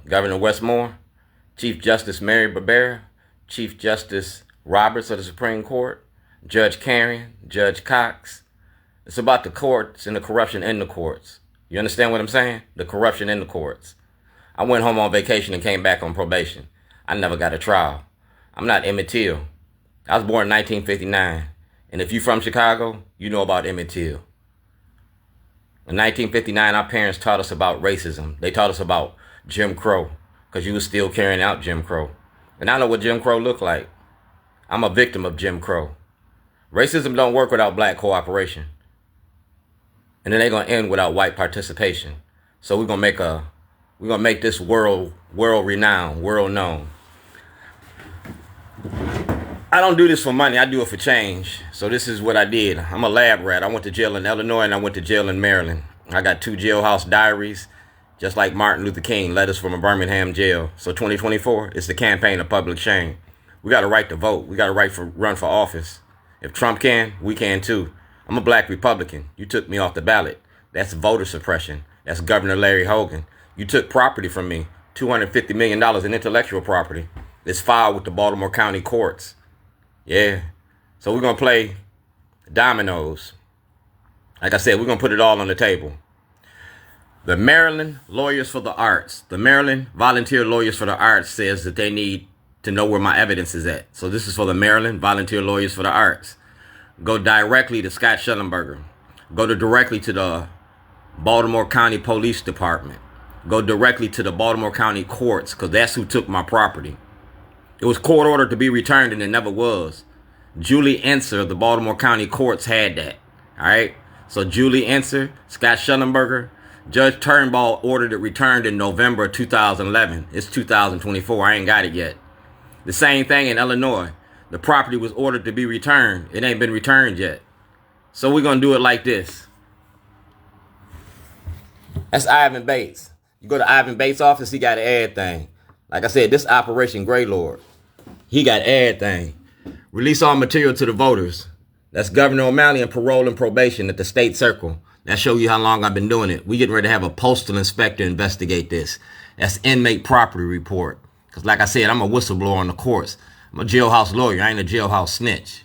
Governor Westmore, Chief Justice Mary Barbera, Chief Justice Roberts of the Supreme Court, Judge Carrion, Judge Cox. It's about the courts and the corruption in the courts. You understand what I'm saying? The corruption in the courts. I went home on vacation and came back on probation. I never got a trial. I'm not Emmett Till. I was born in 1959. And if you're from Chicago, you know about Emmett Till. In 1959, our parents taught us about racism. They taught us about Jim Crow, because you were still carrying out Jim Crow. And I know what Jim Crow looked like. I'm a victim of Jim Crow. Racism don't work without black cooperation. And then they're gonna end without white participation. So we're gonna make this world renowned, world known. I don't do this for money, I do it for change. So this is what I did. I'm a lab rat. I went to jail in Illinois and I went to jail in Maryland. I got 2 jailhouse diaries, just like Martin Luther King, letters from a Birmingham jail. So 2024 is the campaign of public shame. We got a right to vote. We got a right to run for office. If Trump can, we can too. I'm a black Republican. You took me off the ballot. That's voter suppression. That's Governor Larry Hogan. You took property from me, $250 million in intellectual property. It's filed with the Baltimore County courts. Yeah. So we're going to play dominoes. Like I said, we're going to put it all on the table. The Maryland Lawyers for the Arts, the Maryland Volunteer Lawyers for the Arts says that they need to know where my evidence is at. So this is for the Maryland Volunteer Lawyers for the Arts. Go directly to Scott Shellenberger. Go directly to the Baltimore County Police Department. Go directly to the Baltimore County courts, because that's who took my property. It was court ordered to be returned and it never was. Julie Enser of the Baltimore County courts had that. All right. So Julie Enser, Scott Shellenberger, Judge Turnbull ordered it returned in November of 2011. It's 2024. I ain't got it yet. The same thing in Illinois. The property was ordered to be returned. It ain't been returned yet. So we're going to do it like this. That's Ivan Bates. You go to Ivan Bates' office, he got everything. Like I said, this Operation Greylord. He got everything. Release all material to the voters. That's Governor O'Malley and parole and probation at the state circle. That show you how long I've been doing it. We getting ready to have a postal inspector investigate this. That's inmate property report. Because like I said, I'm a whistleblower on the courts. I'm a jailhouse lawyer. I ain't a jailhouse snitch.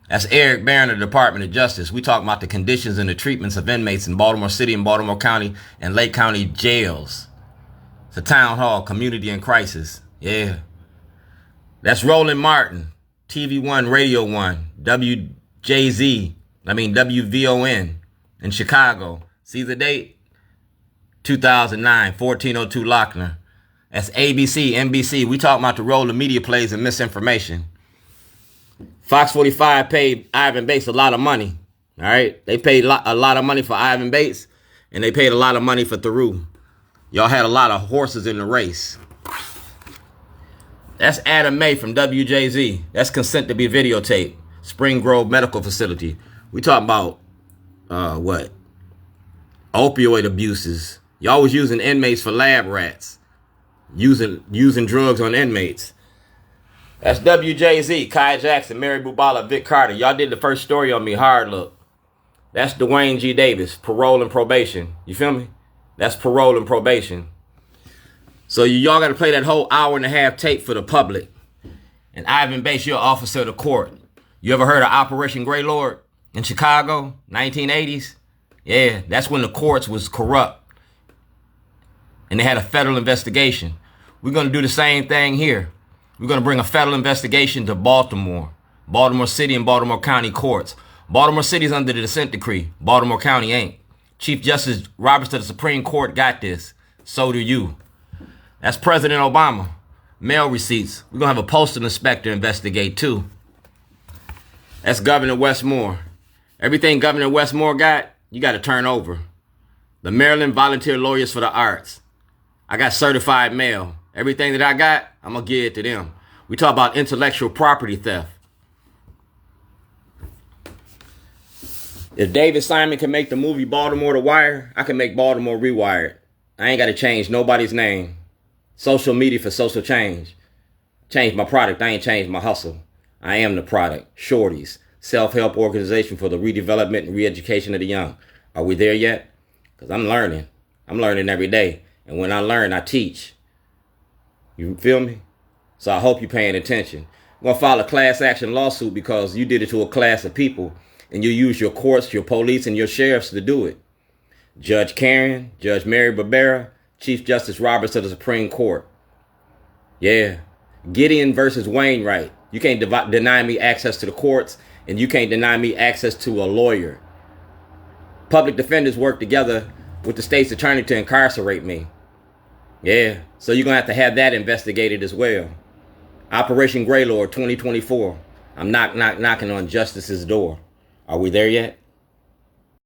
That's Eric Barron of the Department of Justice. We talk about the conditions and the treatments of inmates in Baltimore City and Baltimore County and Lake County jails. It's a town hall, community in crisis. Yeah. That's Roland Martin, TV One, Radio One, WVON in Chicago. See the date? 2009, 1402 Lochner. That's ABC, NBC. We talking about the role the media plays in misinformation. Fox 45 paid Ivan Bates a lot of money. All right? They paid a lot of money for Ivan Bates, and they paid a lot of money for LaRue. Y'all had a lot of horses in the race. That's Adam May from WJZ. That's consent to be videotaped. Spring Grove Medical Facility. We talking about, opioid abuses. Y'all was using inmates for lab rats. Using drugs on inmates. That's WJZ, Kai Jackson, Mary Bubala, Vic Carter. Y'all did the first story on me, hard look. That's Dwayne G. Davis, parole and probation. You feel me? That's parole and probation. So y'all got to play that whole hour and a half tape for the public. And Ivan Bates, you're officer of the court. You ever heard of Operation Greylord in Chicago, 1980s? Yeah, that's when the courts was corrupt. And they had a federal investigation. We're going to do the same thing here. We're going to bring a federal investigation to Baltimore City and Baltimore County courts. Baltimore City's under the dissent decree. Baltimore County ain't. Chief Justice Roberts of the Supreme Court got this. So do you. That's President Obama. Mail receipts. We're going to have a postal inspector investigate too. That's Governor Westmore. Everything Governor Westmore got, you got to turn over. The Maryland Volunteer Lawyers for the Arts. I got certified mail. Everything that I got, I'm going to give it to them. We talk about intellectual property theft. If David Simon can make the movie Baltimore The Wire, I can make Baltimore Rewired. I ain't got to change nobody's name. Social media for social change. Change my product. I ain't changed my hustle. I am the product. Shorties. Self-help organization for the redevelopment and re-education of the young. Are we there yet? Because I'm learning. I'm learning every day. And when I learn, I teach. You feel me? So I hope you're paying attention. I'm gonna file a class action lawsuit because you did it to a class of people, and you use your courts, your police, and your sheriffs to do it. Judge Karen, Judge Mary Barbera, Chief Justice Roberts of the Supreme Court. Yeah. Gideon versus Wainwright. You can't deny me access to the courts, and you can't deny me access to a lawyer. Public defenders work together with the state's attorney to incarcerate me. Yeah. So you're going to have that investigated as well. Operation Greylord 2024. I'm knocking on justice's door. Are we there yet?